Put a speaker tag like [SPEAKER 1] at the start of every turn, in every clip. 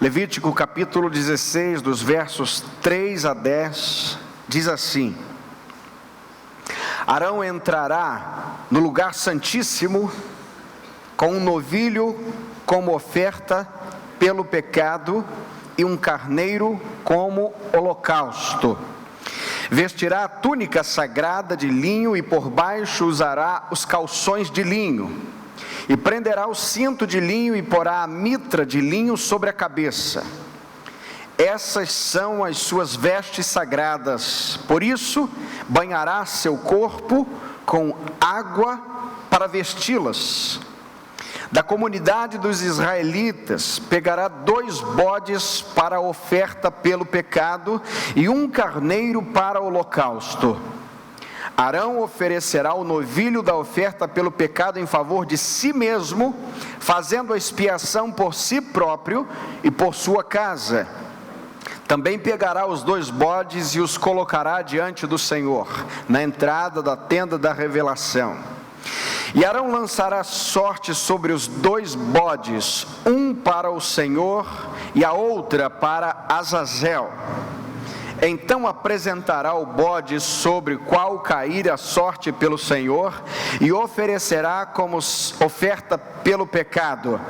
[SPEAKER 1] Levítico capítulo 16, dos versos 3 a 10, diz assim: Arão entrará no lugar santíssimo com um novilho como oferta pelo pecado e um carneiro como holocausto. Vestirá a túnica sagrada de linho e por baixo usará os calções de linho. E prenderá o cinto de linho e porá a mitra de linho sobre a cabeça. Essas são as suas vestes sagradas. Por isso, banhará seu corpo com água para vesti-las. Da comunidade dos israelitas, pegará 2 bodes para a oferta pelo pecado e um carneiro para o holocausto. Arão oferecerá o novilho da oferta pelo pecado em favor de si mesmo, fazendo a expiação por si próprio e por sua casa. Também pegará os 2 bodes e os colocará diante do Senhor, na entrada da tenda da revelação. E Arão lançará sorte sobre os 2 bodes, um para o Senhor e a outra para Azazel. Então apresentará o bode sobre o qual cair a sorte pelo Senhor e oferecerá como oferta pelo pecado.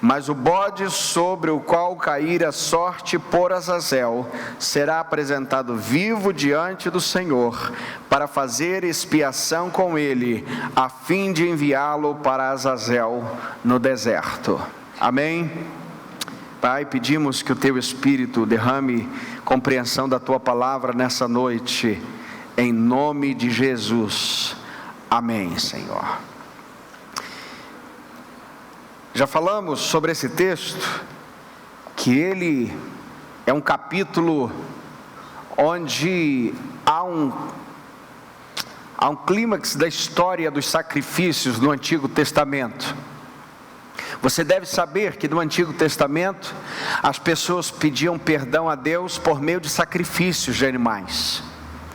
[SPEAKER 1] Mas o bode sobre o qual cair a sorte por Azazel será apresentado vivo diante do Senhor para fazer expiação com ele, a fim de enviá-lo para Azazel no deserto. Amém? Pai, pedimos que o Teu Espírito derrame compreensão da Tua palavra nessa noite, em nome de Jesus. Amém, Senhor. Já falamos sobre esse texto, que ele é um capítulo onde há um clímax da história dos sacrifícios no Antigo Testamento. Você deve saber que no Antigo Testamento, as pessoas pediam perdão a Deus por meio de sacrifícios de animais,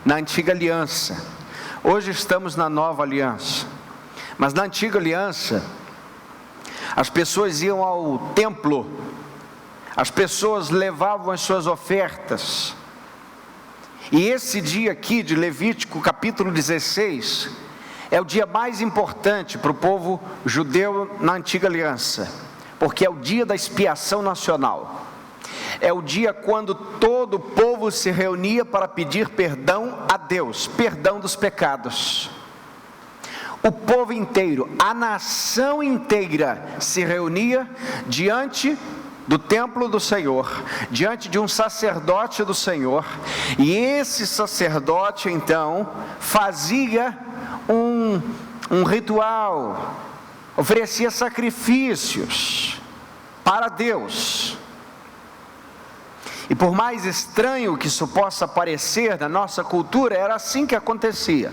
[SPEAKER 1] na Antiga Aliança. Hoje estamos na Nova Aliança, mas na Antiga Aliança, as pessoas iam ao templo, as pessoas levavam as suas ofertas, e esse dia aqui de Levítico capítulo 16, é o dia mais importante para o povo judeu na Antiga Aliança, porque é o dia da expiação nacional. É o dia quando todo o povo se reunia para pedir perdão a Deus, perdão dos pecados. O povo inteiro, a nação inteira se reunia diante do templo do Senhor, diante de um sacerdote do Senhor, e esse sacerdote então fazia um ritual, oferecia sacrifícios para Deus. E por mais estranho que isso possa parecer na nossa cultura, era assim que acontecia.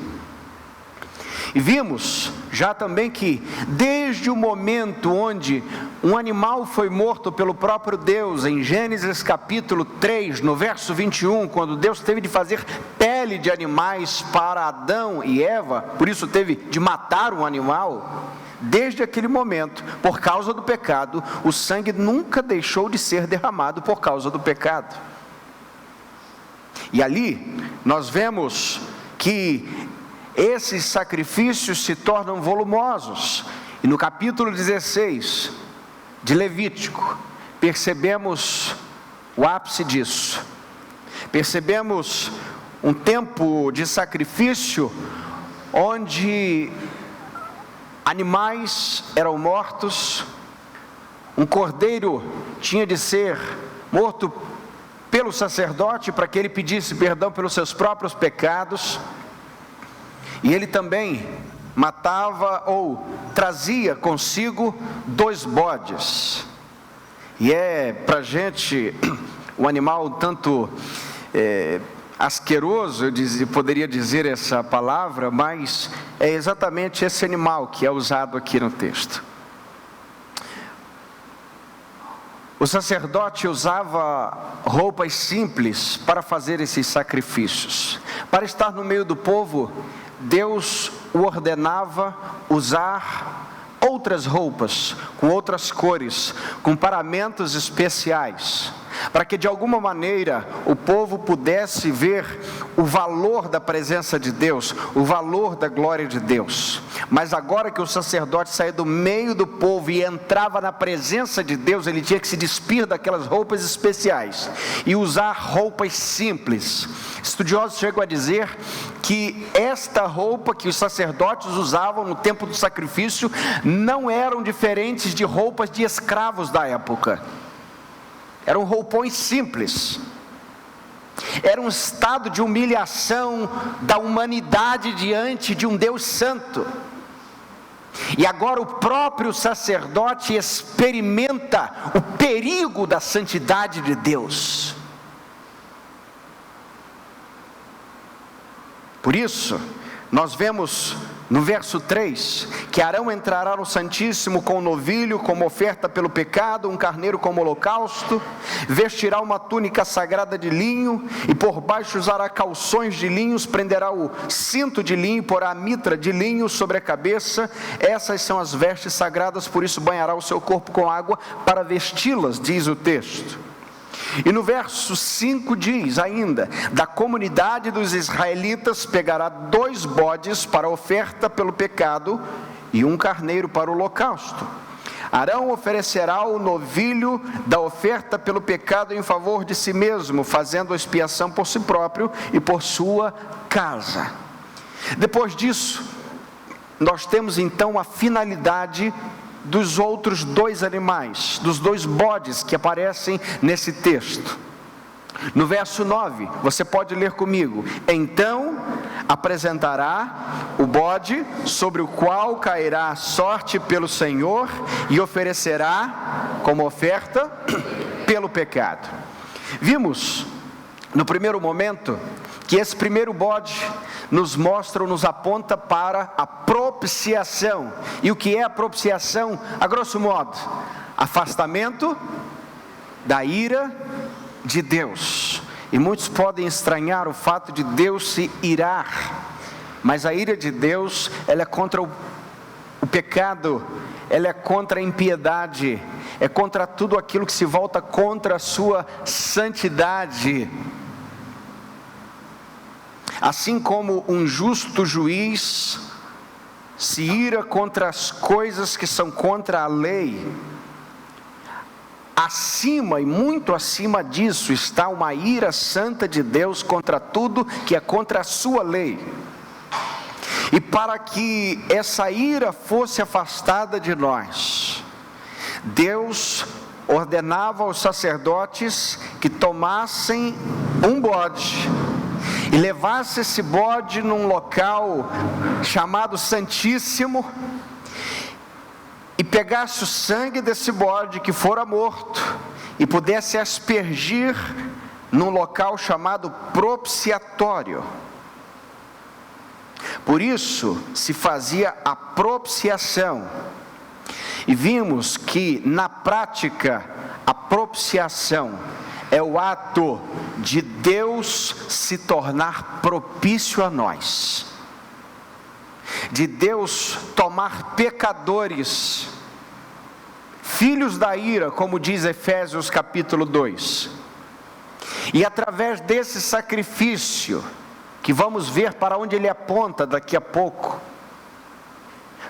[SPEAKER 1] E vimos já também que desde o momento onde um animal foi morto pelo próprio Deus, em Gênesis capítulo 3, no verso 21, quando Deus teve de fazer pele de animais para Adão e Eva, por isso teve de matar um animal, desde aquele momento, por causa do pecado, o sangue nunca deixou de ser derramado por causa do pecado. E ali nós vemos que esses sacrifícios se tornam volumosos, e no capítulo 16 de Levítico, percebemos o ápice disso. Percebemos um tempo de sacrifício, onde animais eram mortos, um cordeiro tinha de ser morto pelo sacerdote, para que ele pedisse perdão pelos seus próprios pecados, e ele também matava ou trazia consigo 2 bodes, e é para a gente um animal tanto asqueroso, eu poderia dizer essa palavra, mas é exatamente esse animal que é usado aqui no texto. O sacerdote usava roupas simples para fazer esses sacrifícios. Para estar no meio do povo, Deus o ordenava usar outras roupas, com outras cores, com paramentos especiais, para que de alguma maneira o povo pudesse ver o valor da presença de Deus, o valor da glória de Deus. Mas agora que o sacerdote saía do meio do povo e entrava na presença de Deus, ele tinha que se despir daquelas roupas especiais e usar roupas simples. Estudiosos chegam a dizer que esta roupa que os sacerdotes usavam no tempo do sacrifício não eram diferentes de roupas de escravos da época. Eram roupões simples. Era um estado de humilhação da humanidade diante de um Deus santo. E agora o próprio sacerdote experimenta o perigo da santidade de Deus. Por isso, nós vemos no verso 3, que Arão entrará no Santíssimo com um novilho, como oferta pelo pecado, um carneiro como holocausto, vestirá uma túnica sagrada de linho, e por baixo usará calções de linhos, prenderá o cinto de linho, porá a mitra de linho sobre a cabeça. Essas são as vestes sagradas, por isso banhará o seu corpo com água para vesti-las, diz o texto. E no verso 5 diz ainda: da comunidade dos israelitas pegará 2 bodes para a oferta pelo pecado e um carneiro para o holocausto. Arão oferecerá o novilho da oferta pelo pecado em favor de si mesmo, fazendo a expiação por si próprio e por sua casa. Depois disso, nós temos então a finalidade dos outros 2 animais, dos 2 bodes que aparecem nesse texto. No verso 9, você pode ler comigo: então apresentará o bode sobre o qual cairá a sorte pelo Senhor e oferecerá como oferta pelo pecado. Vimos no primeiro momento que esse primeiro bode nos mostra ou nos aponta para a propiciação. E o que é a propiciação? A grosso modo, afastamento da ira de Deus. E muitos podem estranhar o fato de Deus se irar, mas a ira de Deus, ela é contra o pecado, ela é contra a impiedade, é contra tudo aquilo que se volta contra a sua santidade. Assim como um justo juiz se ira contra as coisas que são contra a lei, acima e muito acima disso está uma ira santa de Deus contra tudo que é contra a sua lei. E para que essa ira fosse afastada de nós, Deus ordenava aos sacerdotes que tomassem um bode e levasse esse bode num local chamado Santíssimo, e pegasse o sangue desse bode que fora morto, e pudesse aspergir num local chamado propiciatório. Por isso se fazia a propiciação. E vimos que na prática a propiciação é o ato de Deus se tornar propício a nós, de Deus tomar pecadores, filhos da ira, como diz Efésios capítulo 2, e através desse sacrifício, que vamos ver para onde ele aponta daqui a pouco,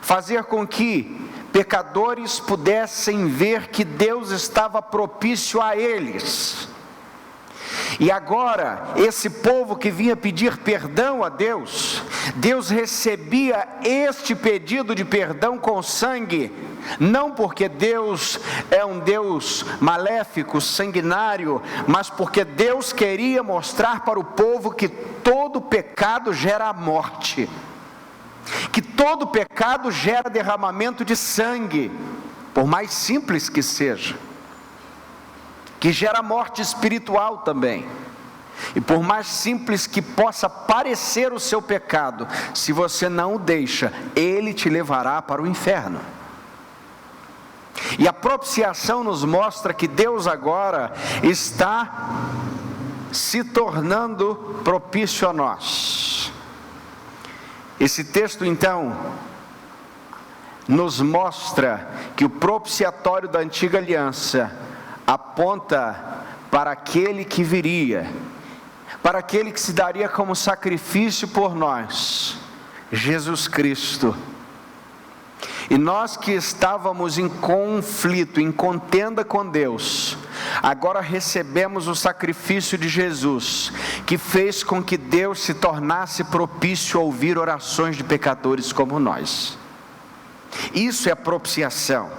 [SPEAKER 1] fazer com que pecadores pudessem ver que Deus estava propício a eles. E agora, esse povo que vinha pedir perdão a Deus, Deus recebia este pedido de perdão com sangue, não porque Deus é um Deus maléfico, sanguinário, mas porque Deus queria mostrar para o povo que todo pecado gera a morte, que todo pecado gera derramamento de sangue, por mais simples que seja, que gera morte espiritual também. E por mais simples que possa parecer o seu pecado, se você não o deixa, ele te levará para o inferno. E a propiciação nos mostra que Deus agora está se tornando propício a nós. Esse texto então nos mostra que o propiciatório da antiga aliança aponta para aquele que viria, para aquele que se daria como sacrifício por nós, Jesus Cristo. E nós que estávamos em conflito, em contenda com Deus, agora recebemos o sacrifício de Jesus, que fez com que Deus se tornasse propício a ouvir orações de pecadores como nós. Isso é a propiciação.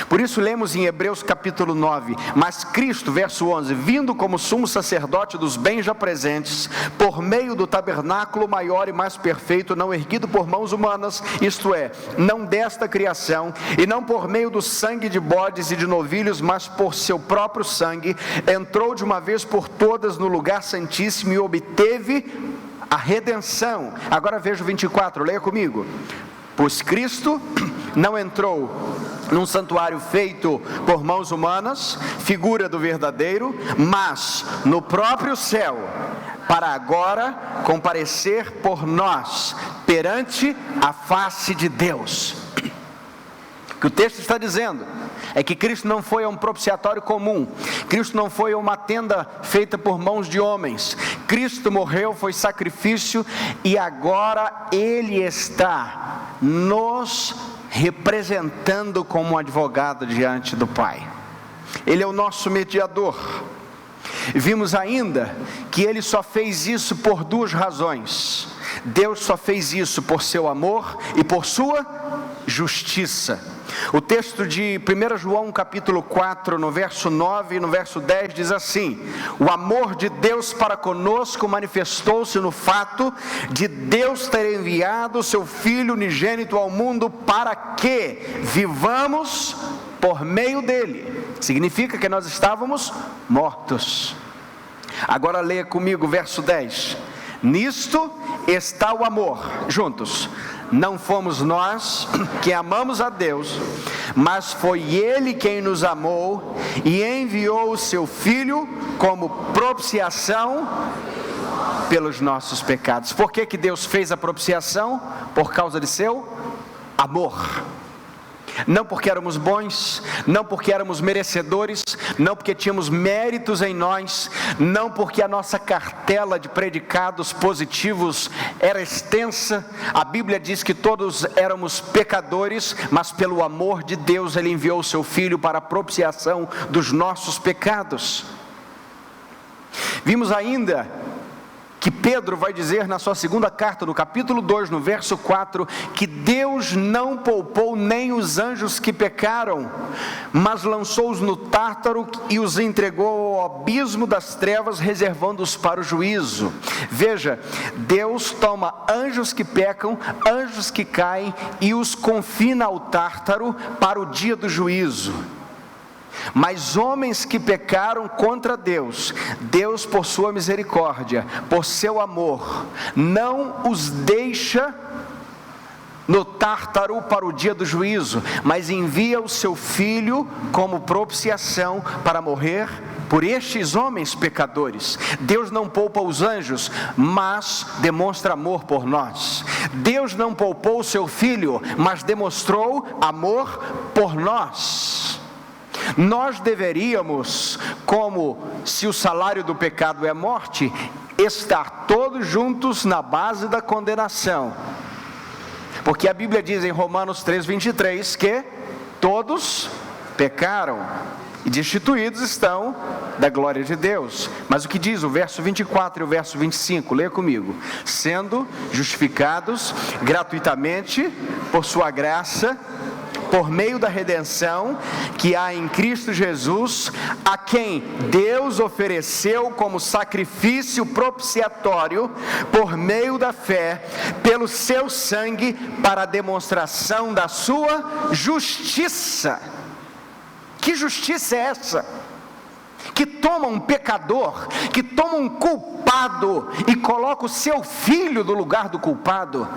[SPEAKER 1] Por isso lemos em Hebreus capítulo 9, mas Cristo, verso 11, vindo como sumo sacerdote dos bens já presentes, por meio do tabernáculo maior e mais perfeito, não erguido por mãos humanas, isto é, não desta criação, e não por meio do sangue de bodes e de novilhos, mas por seu próprio sangue, entrou de uma vez por todas no lugar santíssimo e obteve a redenção. Agora veja o 24, leia comigo. Pois Cristo não entrou num santuário feito por mãos humanas, figura do verdadeiro, mas no próprio céu, para agora comparecer por nós, perante a face de Deus. O que o texto está dizendo é que Cristo não foi a um propiciatório comum, Cristo não foi a uma tenda feita por mãos de homens, Cristo morreu, foi sacrifício, e agora Ele está nos representando como um advogado diante do Pai. Ele é o nosso mediador. Vimos ainda que Ele só fez isso por duas razões. Deus só fez isso por seu amor e por sua justiça. O texto de 1 João capítulo 4, no verso 9 e no verso 10 diz assim: o amor de Deus para conosco manifestou-se no fato de Deus ter enviado o seu Filho unigênito ao mundo para que vivamos por meio dele. Significa que nós estávamos mortos. Agora leia comigo o verso 10. Nisto está o amor. Juntos. Não fomos nós que amamos a Deus, mas foi Ele quem nos amou e enviou o seu Filho como propiciação pelos nossos pecados. Por que Deus fez a propiciação? Por causa de seu amor. Não porque éramos bons, não porque éramos merecedores, não porque tínhamos méritos em nós, não porque a nossa cartela de predicados positivos era extensa. A Bíblia diz que todos éramos pecadores, mas pelo amor de Deus Ele enviou o seu Filho para a propiciação dos nossos pecados. Vimos ainda que Pedro vai dizer na sua segunda carta, no capítulo 2, no verso 4, que Deus não poupou nem os anjos que pecaram, mas lançou-os no Tártaro e os entregou ao abismo das trevas, reservando-os para o juízo. Veja, Deus toma anjos que pecam, anjos que caem e os confina ao Tártaro para o dia do juízo. Mas homens que pecaram contra Deus, Deus por sua misericórdia, por seu amor, não os deixa no Tártaro para o dia do juízo, mas envia o seu Filho como propiciação para morrer por estes homens pecadores. Deus não poupa os anjos, mas demonstra amor por nós. Deus não poupou o seu Filho, mas demonstrou amor por nós. Nós deveríamos, como se o salário do pecado é morte, estar todos juntos na base da condenação, porque a Bíblia diz em Romanos 3:23 que todos pecaram e destituídos estão da glória de Deus. Mas o que diz o verso 24 e o verso 25? Leia comigo. Sendo justificados gratuitamente por sua graça, por meio da redenção que há em Cristo Jesus, a quem Deus ofereceu como sacrifício propiciatório, por meio da fé, pelo seu sangue, para a demonstração da sua justiça. Que justiça é essa? Que toma um pecador, que toma um culpado e coloca o seu filho no lugar do culpado.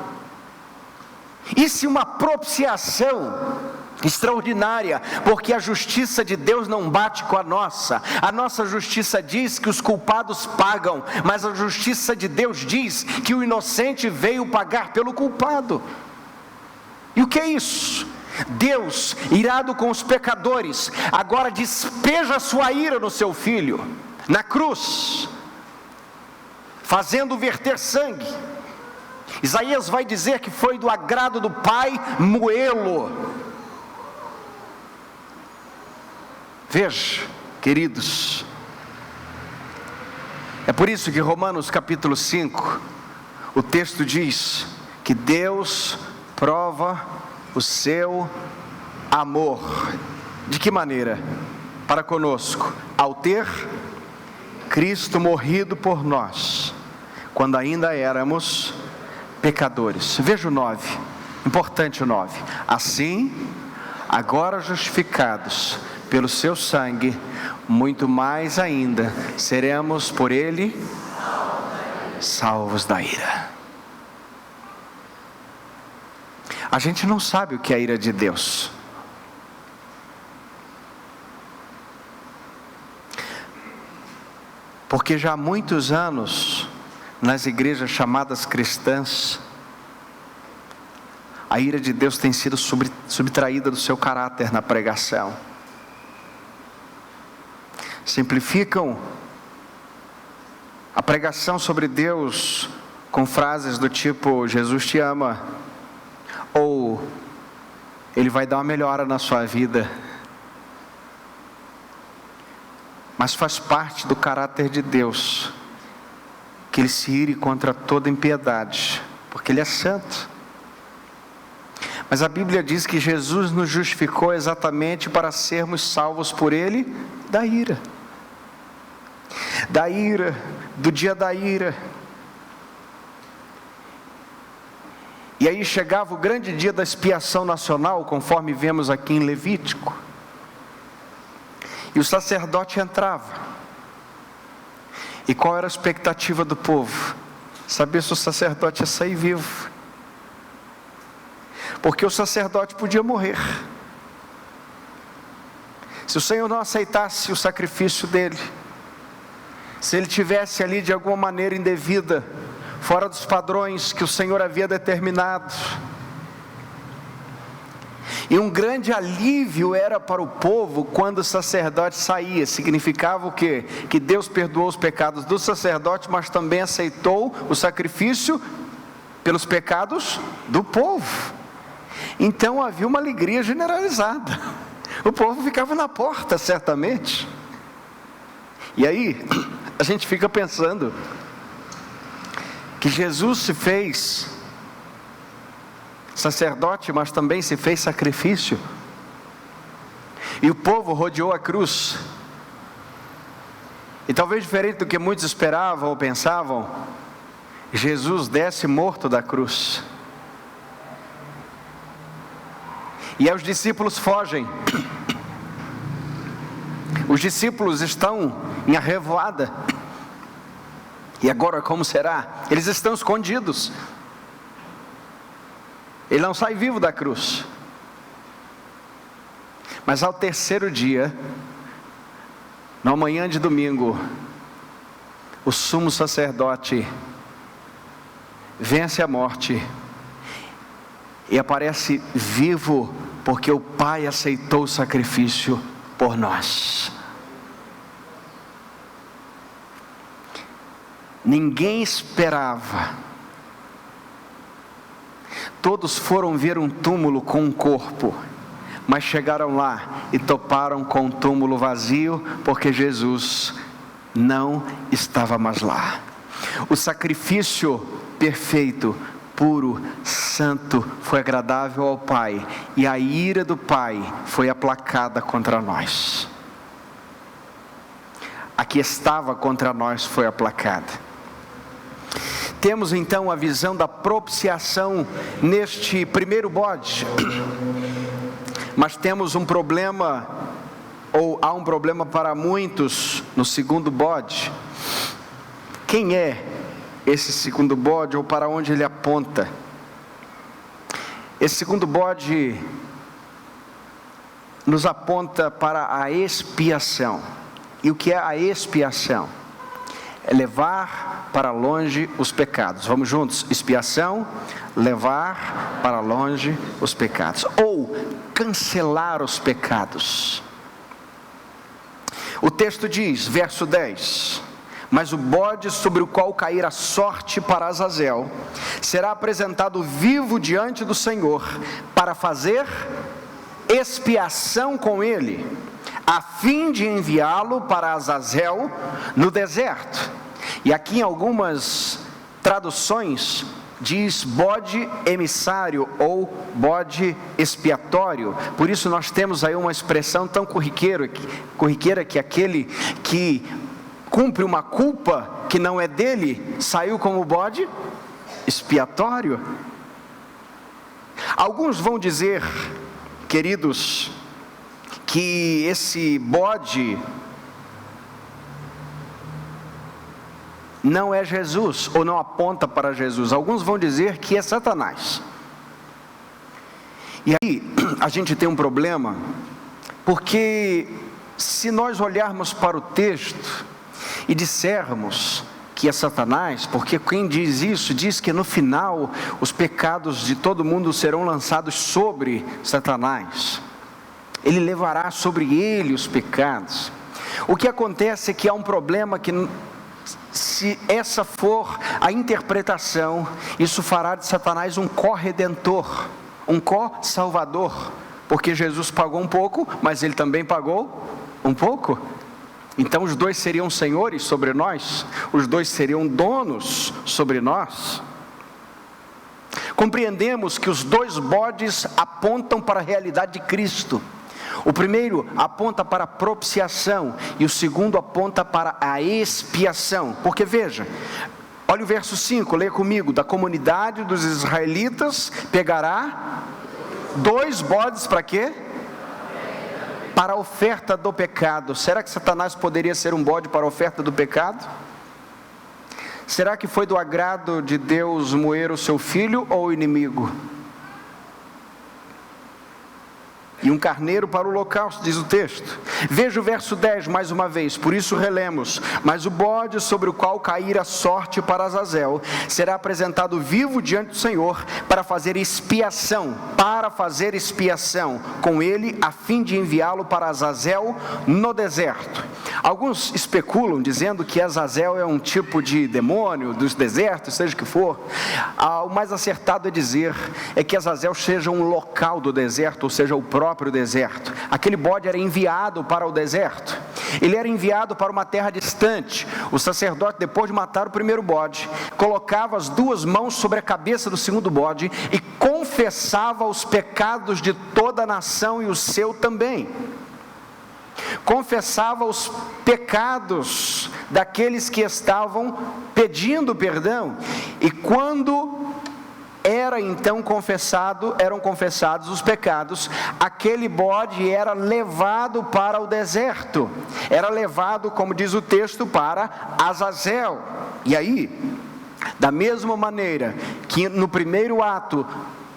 [SPEAKER 1] Isso é uma propiciação extraordinária, porque a justiça de Deus não bate com a nossa justiça diz que os culpados pagam, mas a justiça de Deus diz que o inocente veio pagar pelo culpado. E o que é isso? Deus, irado com os pecadores, agora despeja a sua ira no seu Filho, na cruz, fazendo verter sangue. Isaías vai dizer que foi do agrado do Pai moê-lo. Veja, queridos, é por isso que Romanos capítulo 5, o texto diz que Deus prova o seu amor. De que maneira? Para conosco, ao ter Cristo morrido por nós, quando ainda éramos pecadores. Veja o 9, importante o 9. Assim, agora justificados pelo seu sangue, muito mais ainda seremos por ele salvos da ira. A gente não sabe o que é a ira de Deus. Porque já há muitos anos, nas igrejas chamadas cristãs, a ira de Deus tem sido subtraída do seu caráter na pregação. Simplificam a pregação sobre Deus com frases do tipo: Jesus te ama, ou Ele vai dar uma melhora na sua vida. Mas faz parte do caráter de Deus que Ele se ire contra toda impiedade, porque Ele é santo. Mas a Bíblia diz que Jesus nos justificou exatamente para sermos salvos por Ele da ira, do dia da ira. E aí chegava o grande dia da expiação nacional, conforme vemos aqui em Levítico, e o sacerdote entrava. E qual era a expectativa do povo? Saber se o sacerdote ia sair vivo, porque o sacerdote podia morrer. Se o Senhor não aceitasse o sacrifício dele, se ele tivesse ali de alguma maneira indevida, fora dos padrões que o Senhor havia determinado. E um grande alívio era para o povo quando o sacerdote saía. Significava o quê? Que Deus perdoou os pecados do sacerdote, mas também aceitou o sacrifício pelos pecados do povo. Então havia uma alegria generalizada. O povo ficava na porta, certamente. E aí, a gente fica pensando que Jesus se fez sacerdote, mas também se fez sacrifício. E o povo rodeou a cruz. E talvez diferente do que muitos esperavam ou pensavam, Jesus desce morto da cruz. E aí os discípulos fogem. Os discípulos estão em arrevoada. E agora como será? Eles estão escondidos. Ele não sai vivo da cruz. Mas ao terceiro dia, na manhã de domingo, o sumo sacerdote vence a morte e aparece vivo, porque o Pai aceitou o sacrifício por nós. Ninguém esperava. Todos foram ver um túmulo com um corpo, mas chegaram lá e toparam com um túmulo vazio, porque Jesus não estava mais lá. O sacrifício perfeito, puro, santo, foi agradável ao Pai, e a ira do Pai foi aplacada contra nós. A que estava contra nós foi aplacada. Temos então a visão da propiciação neste primeiro bode. Mas temos um problema, ou há um problema para muitos no segundo bode. Quem é esse segundo bode, ou para onde ele aponta? Esse segundo bode nos aponta para a expiação. E o que é a expiação? é levar para longe os pecados. Vamos juntos? Expiação, levar para longe os pecados. Ou cancelar os pecados. O texto diz, verso 10: mas o bode sobre o qual cair a sorte para Azazel será apresentado vivo diante do Senhor para fazer expiação com ele, a fim de enviá-lo para Azazel no deserto. E aqui em algumas traduções diz bode emissário ou bode expiatório. Por isso nós temos aí uma expressão tão corriqueira que aquele que cumpre uma culpa que não é dele saiu como bode expiatório. Alguns vão dizer, queridos, que esse bode não é Jesus, ou não aponta para Jesus. Alguns vão dizer que é Satanás. E aí a gente tem um problema, porque se nós olharmos para o texto e dissermos que é Satanás, porque quem diz isso, diz que no final os pecados de todo mundo serão lançados sobre Satanás. Ele levará sobre ele os pecados. O que acontece é que há um problema que, se essa for a interpretação, isso fará de Satanás um co-redentor, um co-salvador, porque Jesus pagou um pouco, mas ele também pagou um pouco. Então os dois seriam senhores sobre nós, os dois seriam donos sobre nós. Compreendemos que os dois bodes apontam para a realidade de Cristo. O primeiro aponta para a propiciação e o segundo aponta para a expiação. Porque veja, olha o verso 5, leia comigo: da comunidade dos israelitas pegará 2 bodes para quê? Para a oferta do pecado. Será que Satanás poderia ser um bode para a oferta do pecado? Será que foi do agrado de Deus moer o seu filho ou o inimigo? E um carneiro para o holocausto, diz o texto. Veja o verso 10 mais uma vez, por isso relemos: mas o bode sobre o qual cair a sorte para Azazel será apresentado vivo diante do Senhor para fazer expiação com ele, a fim de enviá-lo para Azazel no deserto. Alguns especulam dizendo que Azazel é um tipo de demônio dos desertos, seja o que for. O mais acertado é dizer que Azazel seja um local do deserto, ou seja, o próprio deserto. Aquele bode era enviado para o deserto. Ele era enviado para uma terra distante. O sacerdote, depois de matar o primeiro bode, colocava as 2 mãos sobre a cabeça do segundo bode e confessava os pecados de toda a nação e o seu também. Confessava os pecados daqueles que estavam pedindo perdão. E quando eram confessados os pecados, aquele bode era levado para o deserto, era levado, como diz o texto, para Azazel. E aí, da mesma maneira que no primeiro ato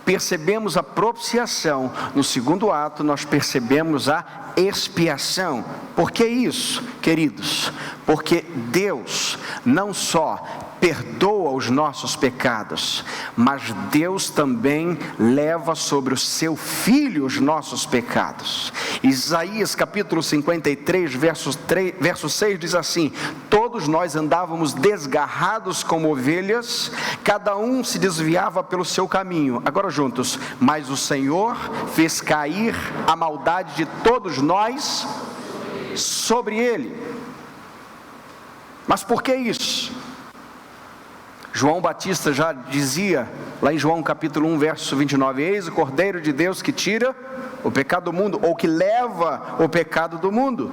[SPEAKER 1] percebemos a propiciação, no segundo ato nós percebemos a expiação. Por que isso, queridos? Porque Deus não só perdoa os nossos pecados, mas Deus também leva sobre o seu Filho os nossos pecados. Isaías capítulo 53, verso 6 diz assim: todos nós andávamos desgarrados como ovelhas, cada um se desviava pelo seu caminho. Agora juntos: mas o Senhor fez cair a maldade de todos nós sobre ele. Mas por que isso? João Batista já dizia, lá em João capítulo 1, verso 29, eis o Cordeiro de Deus que tira o pecado do mundo, ou que leva o pecado do mundo.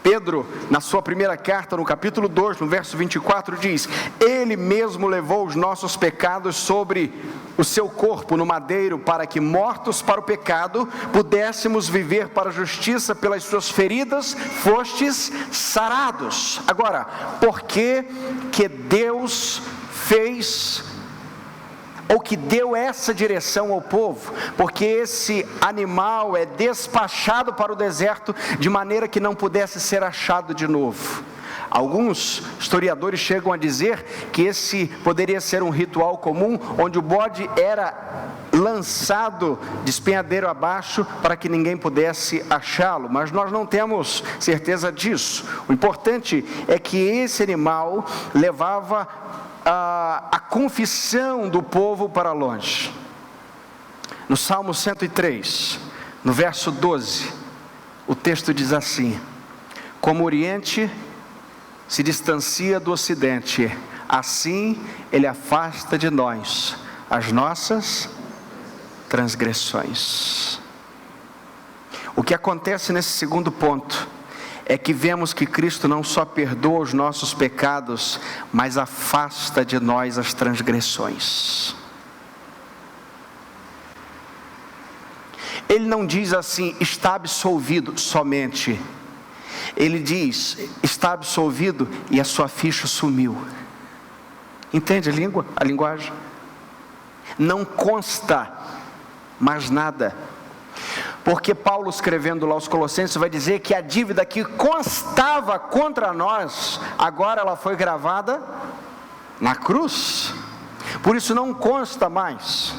[SPEAKER 1] Pedro, na sua primeira carta, no capítulo 2, no verso 24, diz: ele mesmo levou os nossos pecados sobre o seu corpo no madeiro, para que, mortos para o pecado, pudéssemos viver para a justiça. Pelas suas feridas fostes sarados. Agora, por que Deus fez, ou que deu essa direção ao povo? Porque esse animal é despachado para o deserto de maneira que não pudesse ser achado de novo. Alguns historiadores chegam a dizer que esse poderia ser um ritual comum, onde o bode era lançado de despenhadeiro abaixo para que ninguém pudesse achá-lo, mas nós não temos certeza disso. O importante é que esse animal levava a confissão do povo para longe. No Salmo 103, no verso 12, o texto diz assim: como o Oriente se distancia do Ocidente, assim Ele afasta de nós as nossas transgressões. O que acontece nesse segundo ponto é que vemos que Cristo não só perdoa os nossos pecados, mas afasta de nós as transgressões. Ele não diz assim, está absolvido somente. Ele diz, está absolvido e a sua ficha sumiu. Entende a linguagem? Não consta mais nada. Porque Paulo, escrevendo lá aos Colossenses, vai dizer que a dívida que constava contra nós, agora ela foi gravada na cruz. Por isso não consta mais.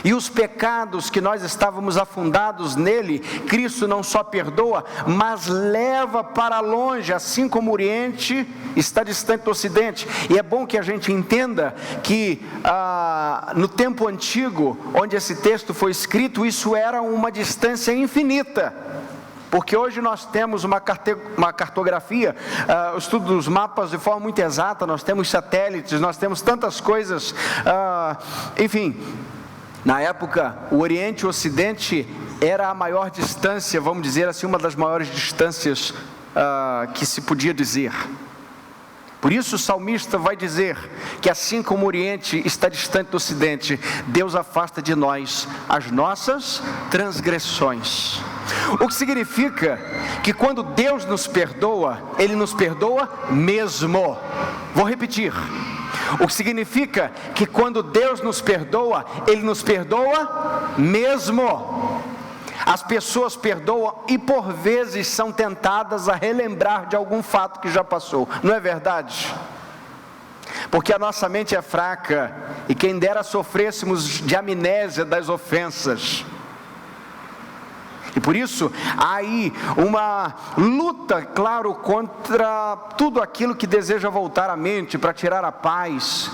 [SPEAKER 1] E os pecados que nós estávamos afundados nele, Cristo não só perdoa, mas leva para longe, assim como o Oriente está distante do Ocidente. E é bom que a gente entenda que no tempo antigo, onde esse texto foi escrito, isso era uma distância infinita. Porque hoje nós temos uma cartografia, o estudo dos mapas de forma muito exata, nós temos satélites, nós temos tantas coisas, enfim. Na época, o Oriente e o Ocidente era a maior distância, vamos dizer assim, uma das maiores distâncias que se podia dizer. Por isso o salmista vai dizer que assim como o Oriente está distante do Ocidente, Deus afasta de nós as nossas transgressões. O que significa que quando Deus nos perdoa, Ele nos perdoa mesmo. Vou repetir. O que significa que quando Deus nos perdoa, Ele nos perdoa mesmo. As pessoas perdoam e por vezes são tentadas a relembrar de algum fato que já passou, não é verdade? Porque a nossa mente é fraca e quem dera sofrêssemos de amnésia das ofensas. E por isso, há aí uma luta, claro, contra tudo aquilo que deseja voltar à mente, para tirar a paz,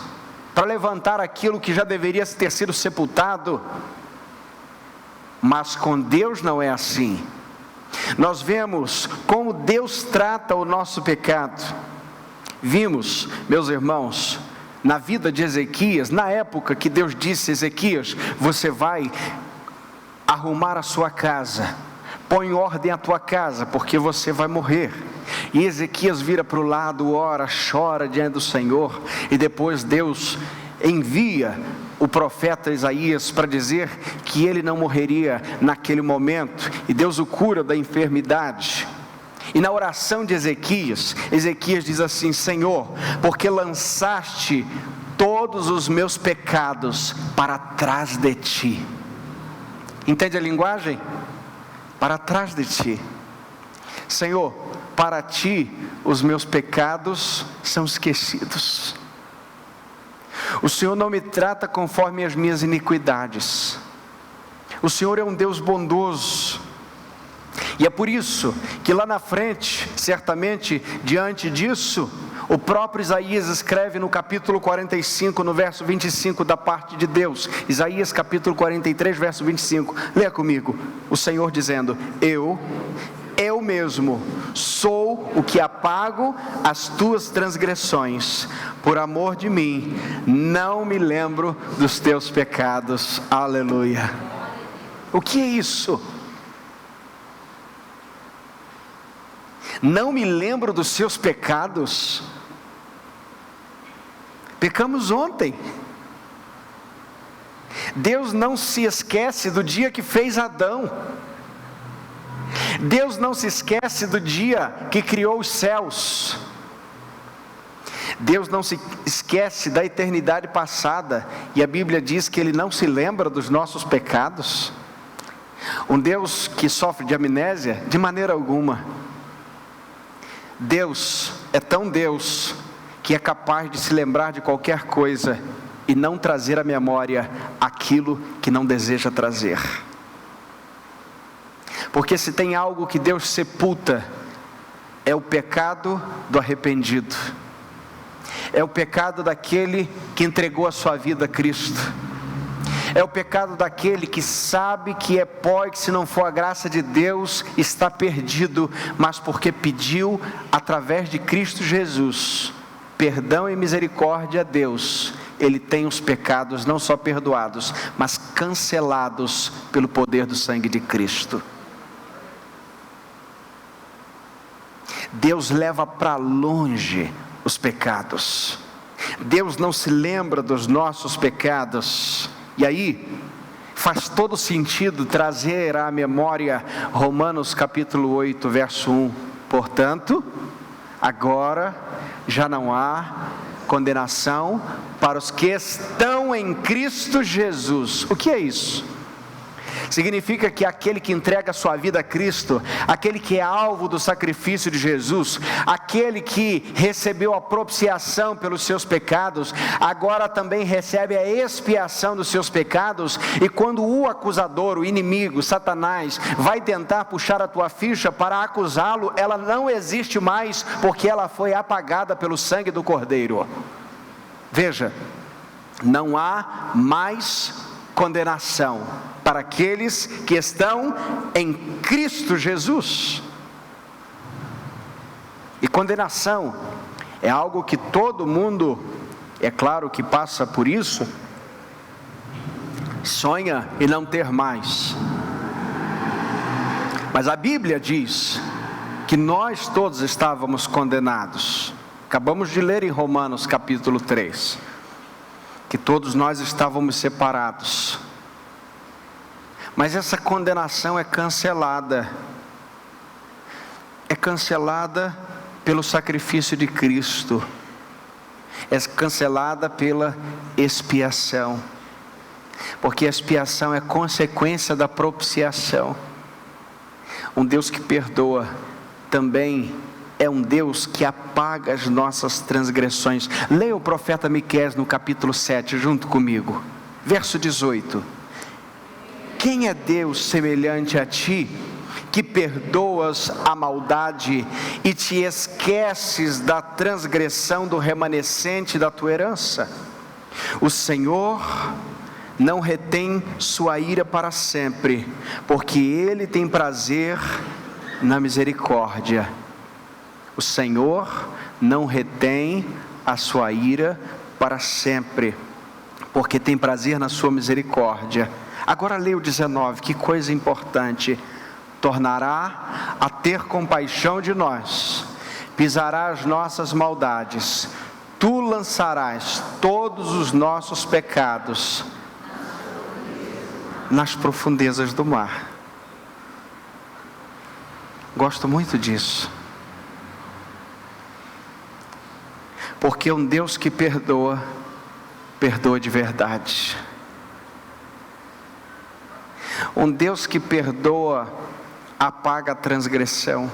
[SPEAKER 1] para levantar aquilo que já deveria ter sido sepultado. Mas com Deus não é assim. Nós vemos como Deus trata o nosso pecado. Vimos, meus irmãos, na vida de Ezequias, na época que Deus disse a Ezequias, você vai arrumar a sua casa, põe em ordem a tua casa, porque você vai morrer. E Ezequias vira para o lado, ora, chora diante do Senhor, e depois Deus envia o profeta Isaías para dizer que ele não morreria naquele momento, e Deus o cura da enfermidade. E na oração de Ezequias, Ezequias diz assim: Senhor, porque lançaste todos os meus pecados para trás de ti. Entende a linguagem? Para trás de ti. Senhor, para ti os meus pecados são esquecidos. O Senhor não me trata conforme as minhas iniquidades. O Senhor é um Deus bondoso. E é por isso que lá na frente, certamente diante disso, o próprio Isaías escreve no capítulo 45, no verso 25, da parte de Deus. Isaías capítulo 43, verso 25. Leia comigo, o Senhor dizendo: Eu mesmo sou o que apago as tuas transgressões, por amor de mim, não me lembro dos teus pecados. Aleluia. O que é isso? Não me lembro dos seus pecados. Pecamos ontem. Deus não se esquece do dia que fez Adão. Deus não se esquece do dia que criou os céus. Deus não se esquece da eternidade passada. E a Bíblia diz que Ele não se lembra dos nossos pecados. Um Deus que sofre de amnésia? De maneira alguma. Deus é tão Deus que é capaz de se lembrar de qualquer coisa e não trazer à memória aquilo que não deseja trazer. Porque se tem algo que Deus sepulta, é o pecado do arrependido, é o pecado daquele que entregou a sua vida a Cristo, é o pecado daquele que sabe que é pó e que se não for a graça de Deus está perdido, mas porque pediu através de Cristo Jesus perdão e misericórdia a Deus, ele tem os pecados não só perdoados, mas cancelados pelo poder do sangue de Cristo. Deus leva para longe os pecados. Deus não se lembra dos nossos pecados. E aí, faz todo sentido trazer à memória Romanos capítulo 8, verso 1. Portanto, agora já não há condenação para os que estão em Cristo Jesus. O que é isso? Significa que aquele que entrega a sua vida a Cristo, aquele que é alvo do sacrifício de Jesus, aquele que recebeu a propiciação pelos seus pecados, agora também recebe a expiação dos seus pecados. E quando o acusador, o inimigo, Satanás, vai tentar puxar a tua ficha para acusá-lo, ela não existe mais, porque ela foi apagada pelo sangue do Cordeiro. Veja, não há mais condenação para aqueles que estão em Cristo Jesus. E condenação é algo que todo mundo, é claro que passa por isso, sonha em não ter mais. Mas a Bíblia diz que nós todos estávamos condenados. Acabamos de ler em Romanos capítulo 3, que todos nós estávamos separados. Mas essa condenação é cancelada pelo sacrifício de Cristo, é cancelada pela expiação, porque a expiação é consequência da propiciação. Um Deus que perdoa também é um Deus que apaga as nossas transgressões. Leia o profeta Miqueias no capítulo 7 junto comigo, verso 18. Quem é Deus semelhante a ti, que perdoas a maldade e te esqueces da transgressão do remanescente da tua herança? O Senhor não retém sua ira para sempre, porque Ele tem prazer na misericórdia. O Senhor não retém a sua ira para sempre, porque tem prazer na sua misericórdia. Agora leia o 19, que coisa importante. Tornará a ter compaixão de nós, pisará as nossas maldades, tu lançarás todos os nossos pecados nas profundezas do mar. Gosto muito disso, porque um Deus que perdoa, perdoa de verdade. Um Deus que perdoa, apaga a transgressão.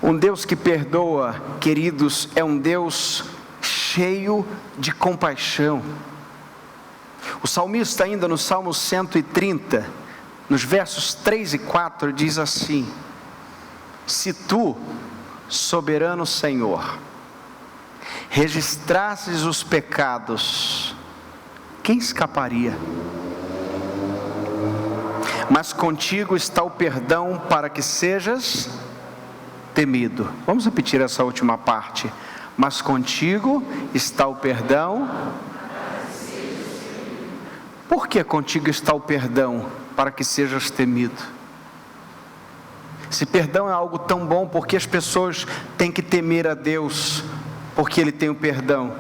[SPEAKER 1] Um Deus que perdoa, queridos, é um Deus cheio de compaixão. O salmista ainda no Salmo 130, nos versos 3 e 4, diz assim: se tu, soberano Senhor, registrasses os pecados, quem escaparia? Mas contigo está o perdão para que sejas temido. Vamos repetir essa última parte. Mas contigo está o perdão. Por que contigo está o perdão? Para que sejas temido. Se perdão é algo tão bom, por que as pessoas têm que temer a Deus? Porque Ele tem o perdão.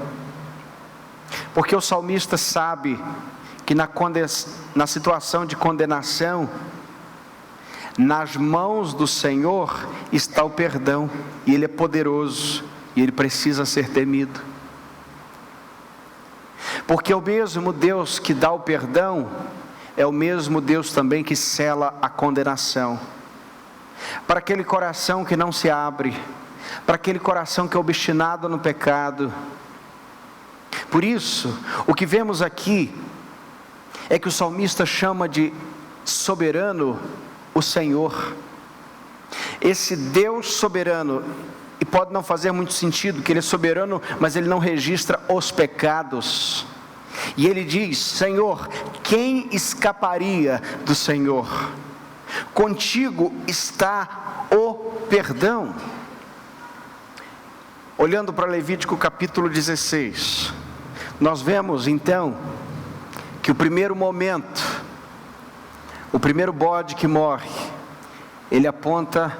[SPEAKER 1] Porque o salmista sabe que na situação de condenação, nas mãos do Senhor está o perdão, e Ele é poderoso, e Ele precisa ser temido. Porque o mesmo Deus que dá o perdão, é o mesmo Deus também que sela a condenação. Para aquele coração que não se abre, para aquele coração que é obstinado no pecado. Por isso, o que vemos aqui é que o salmista chama de soberano o Senhor. Esse Deus soberano, e pode não fazer muito sentido, que Ele é soberano, mas Ele não registra os pecados. E Ele diz: Senhor, quem escaparia do Senhor? Contigo está o perdão. Olhando para Levítico capítulo 16, nós vemos então que o primeiro momento, o primeiro bode que morre, ele aponta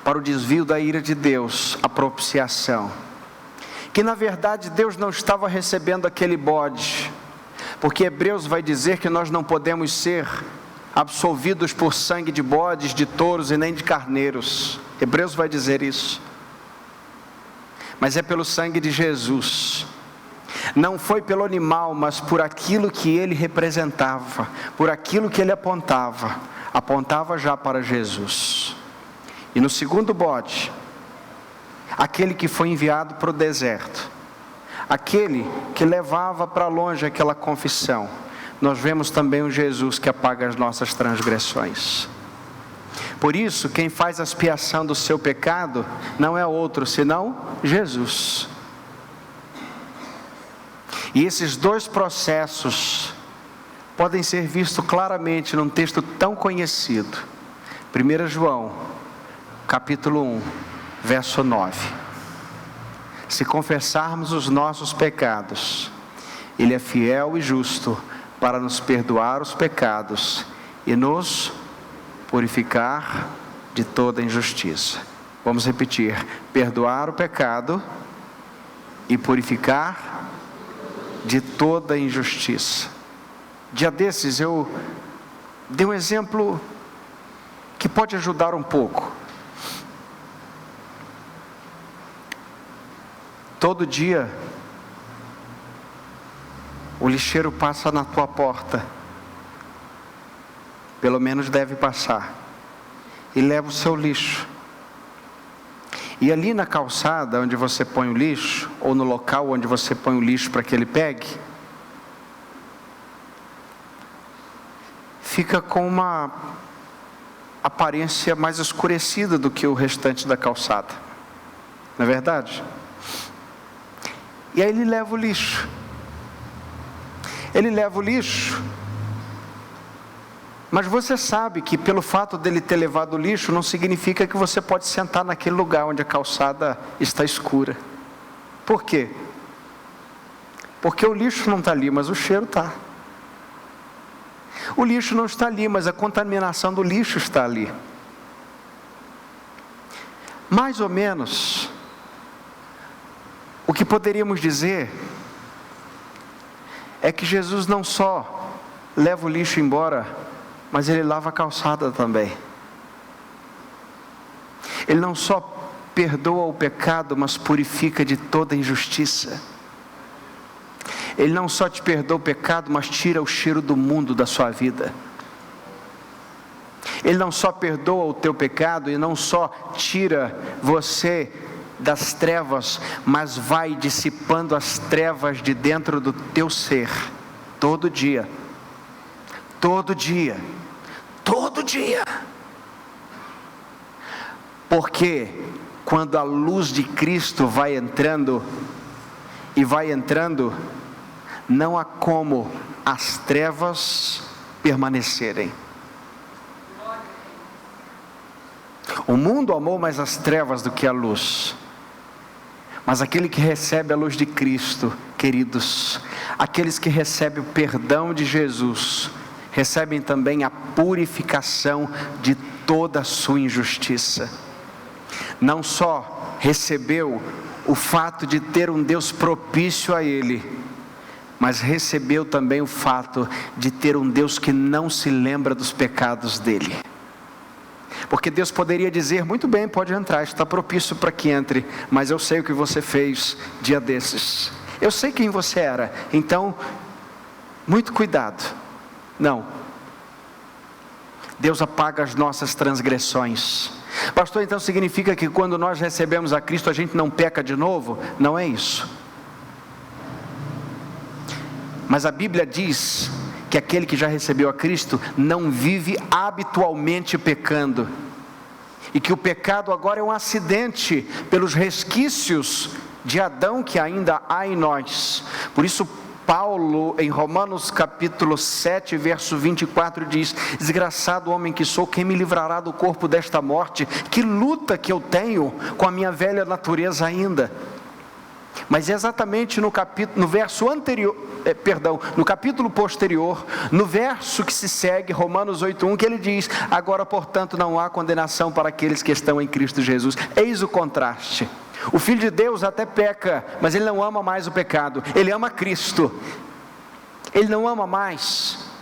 [SPEAKER 1] para o desvio da ira de Deus, a propiciação. Que na verdade Deus não estava recebendo aquele bode, porque Hebreus vai dizer que nós não podemos ser absolvidos por sangue de bodes, de touros e nem de carneiros. Hebreus vai dizer isso. Mas é pelo sangue de Jesus. Não foi pelo animal, mas por aquilo que ele representava, por aquilo que ele apontava já para Jesus. E no segundo bode, aquele que foi enviado para o deserto, aquele que levava para longe aquela confissão, nós vemos também um Jesus que apaga as nossas transgressões. Por isso, quem faz a expiação do seu pecado não é outro senão Jesus. E esses dois processos podem ser vistos claramente num texto tão conhecido. 1 João, capítulo 1, verso 9. Se confessarmos os nossos pecados, Ele é fiel e justo para nos perdoar os pecados e nos purificar de toda injustiça. Vamos repetir: perdoar o pecado e purificar de toda injustiça. Dia desses eu dei um exemplo que pode ajudar um pouco. Todo dia o lixeiro passa na tua porta, pelo menos deve passar, e leva o seu lixo. E ali na calçada onde você põe o lixo, ou no local onde você põe o lixo para que ele pegue, fica com uma aparência mais escurecida do que o restante da calçada, não é verdade? E aí ele leva o lixo. Ele leva o lixo, mas você sabe que pelo fato dele ter levado o lixo, não significa que você pode sentar naquele lugar onde a calçada está escura. Por quê? Porque o lixo não está ali, mas o cheiro está. O lixo não está ali, mas a contaminação do lixo está ali. Mais ou menos, o que poderíamos dizer é que Jesus não só leva o lixo embora, mas Ele lava a calçada também. Ele não só perdoa o pecado, mas purifica de toda injustiça. Ele não só te perdoa o pecado, mas tira o cheiro do mundo da sua vida. Ele não só perdoa o teu pecado e não só tira você das trevas, mas vai dissipando as trevas de dentro do teu ser, todo dia, todo dia, todo dia. Porque quando a luz de Cristo vai entrando, não há como as trevas permanecerem. O mundo amou mais as trevas do que a luz. Mas aquele que recebe a luz de Cristo, queridos, aqueles que recebem o perdão de Jesus, recebem também a purificação de toda a sua injustiça. Não só recebeu o fato de ter um Deus propício a ele, mas recebeu também o fato de ter um Deus que não se lembra dos pecados dele. Porque Deus poderia dizer: muito bem, pode entrar, está propício para que entre, mas eu sei o que você fez dia desses, eu sei quem você era, então muito cuidado. Não, Deus apaga as nossas transgressões. Pastor, então significa que quando nós recebemos a Cristo a gente não peca de novo? Não é isso. Mas a Bíblia diz que aquele que já recebeu a Cristo não vive habitualmente pecando, e que o pecado agora é um acidente pelos resquícios de Adão que ainda há em nós. Por isso Paulo, em Romanos capítulo 7, verso 24, diz: desgraçado homem que sou, quem me livrará do corpo desta morte? Que luta que eu tenho com a minha velha natureza ainda. Mas é exatamente no verso anterior, no capítulo posterior, no verso que se segue, Romanos 8:1, que ele diz: agora portanto não há condenação para aqueles que estão em Cristo Jesus. Eis o contraste. O Filho de Deus até peca, mas ele não ama mais o pecado, ele ama Cristo. Ele não ama mais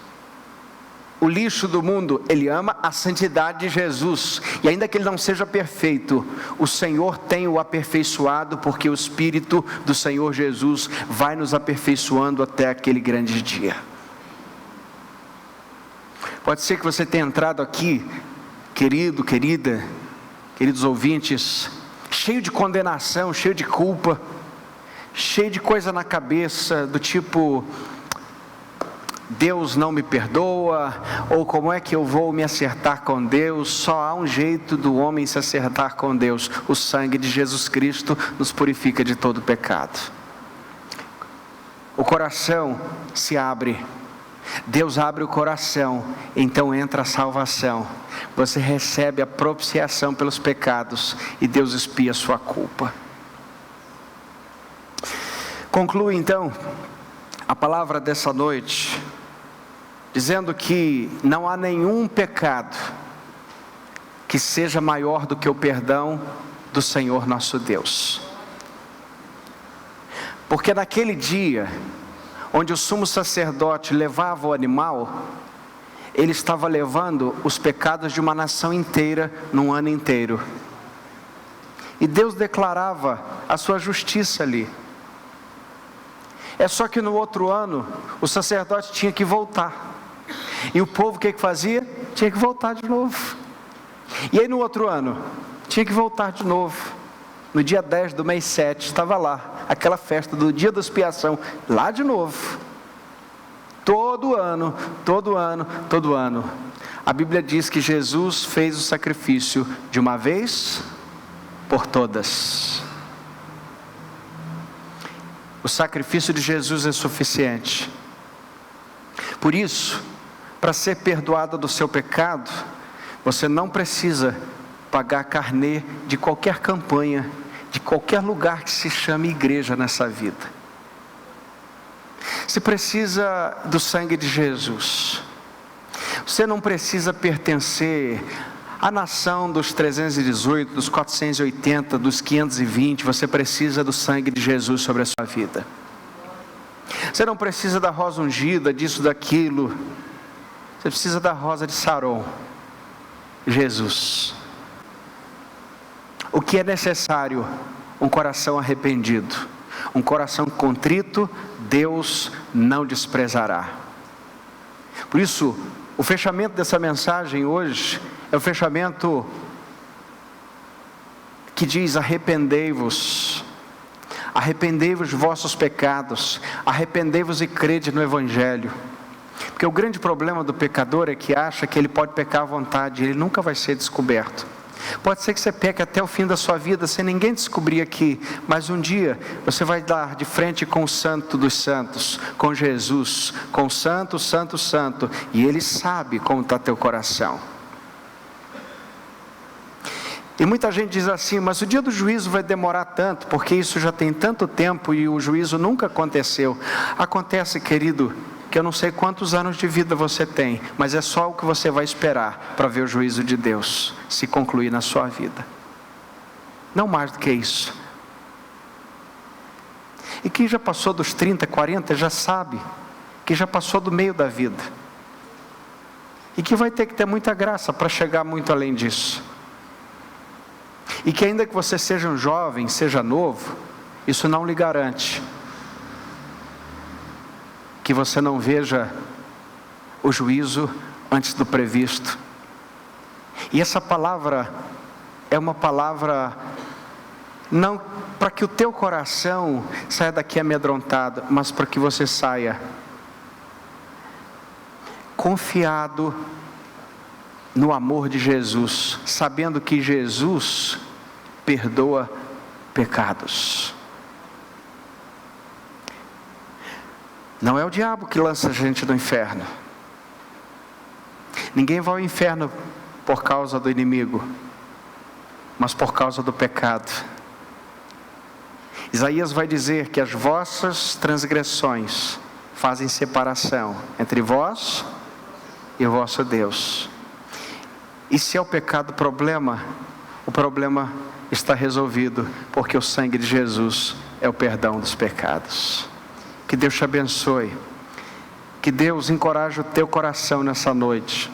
[SPEAKER 1] o lixo do mundo, ele ama a santidade de Jesus. E ainda que ele não seja perfeito, o Senhor tem o aperfeiçoado, porque o Espírito do Senhor Jesus vai nos aperfeiçoando até aquele grande dia. Pode ser que você tenha entrado aqui, querido, querida, queridos ouvintes, cheio de condenação, cheio de culpa, cheio de coisa na cabeça, do tipo: Deus não me perdoa, ou como é que eu vou me acertar com Deus? Só há um jeito do homem se acertar com Deus: o sangue de Jesus Cristo nos purifica de todo pecado. O coração se abre, Deus abre o coração, então entra a salvação. Você recebe a propiciação pelos pecados e Deus expia a sua culpa. Conclui então a palavra dessa noite dizendo que não há nenhum pecado que seja maior do que o perdão do Senhor nosso Deus. Porque naquele dia, onde o sumo sacerdote levava o animal, ele estava levando os pecados de uma nação inteira, num ano inteiro. E Deus declarava a sua justiça ali. É só que no outro ano, o sacerdote tinha que voltar. E o povo o que fazia? Tinha que voltar de novo. E aí no outro ano, tinha que voltar de novo. No dia 10 do mês 7, estava lá, aquela festa do dia da expiação, lá de novo. Todo ano, todo ano, todo ano. A Bíblia diz que Jesus fez o sacrifício de uma vez por todas. O sacrifício de Jesus é suficiente. Por isso, para ser perdoado do seu pecado, você não precisa pagar carnê de qualquer campanha, de qualquer lugar que se chame igreja nessa vida. Você precisa do sangue de Jesus. Você não precisa pertencer à nação dos 318, dos 480, dos 520. Você precisa do sangue de Jesus sobre a sua vida. Você não precisa da rosa ungida, disso, daquilo. Você precisa da rosa de Saron, Jesus. O que é necessário? Um coração arrependido, um coração contrito, Deus não desprezará. Por isso, o fechamento dessa mensagem hoje é o fechamento que diz: arrependei-vos, arrependei-vos de vossos pecados, arrependei-vos e crede no Evangelho. Porque o grande problema do pecador é que acha que ele pode pecar à vontade, ele nunca vai ser descoberto. Pode ser que você peque até o fim da sua vida sem ninguém descobrir aqui, mas um dia você vai dar de frente com o Santo dos Santos, com Jesus, com o Santo, Santo, Santo, e Ele sabe como está teu coração. E muita gente diz assim: mas o dia do juízo vai demorar tanto, porque isso já tem tanto tempo e o juízo nunca aconteceu. Acontece, querido, que eu não sei quantos anos de vida você tem, mas é só o que você vai esperar para ver o juízo de Deus se concluir na sua vida. Não mais do que isso. E quem já passou dos 30, 40 já sabe que já passou do meio da vida, e que vai ter que ter muita graça para chegar muito além disso. E que ainda que você seja um jovem, seja novo, isso não lhe garante que você não veja o juízo antes do previsto. E essa palavra é uma palavra não para que o teu coração saia daqui amedrontado, mas para que você saia confiado no amor de Jesus, sabendo que Jesus perdoa pecados. Não é o diabo que lança a gente no inferno. Ninguém vai ao inferno por causa do inimigo, mas por causa do pecado. Isaías vai dizer que as vossas transgressões fazem separação entre vós e o vosso Deus. E se é o pecado o problema está resolvido, porque o sangue de Jesus é o perdão dos pecados. Que Deus te abençoe, que Deus encoraje o teu coração nessa noite,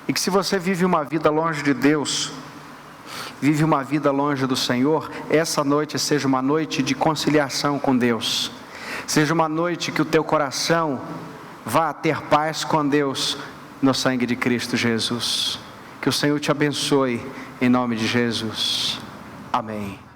[SPEAKER 1] e que se você vive uma vida longe de Deus, vive uma vida longe do Senhor, essa noite seja uma noite de conciliação com Deus, seja uma noite que o teu coração vá ter paz com Deus no sangue de Cristo Jesus. Que o Senhor te abençoe em nome de Jesus. Amém.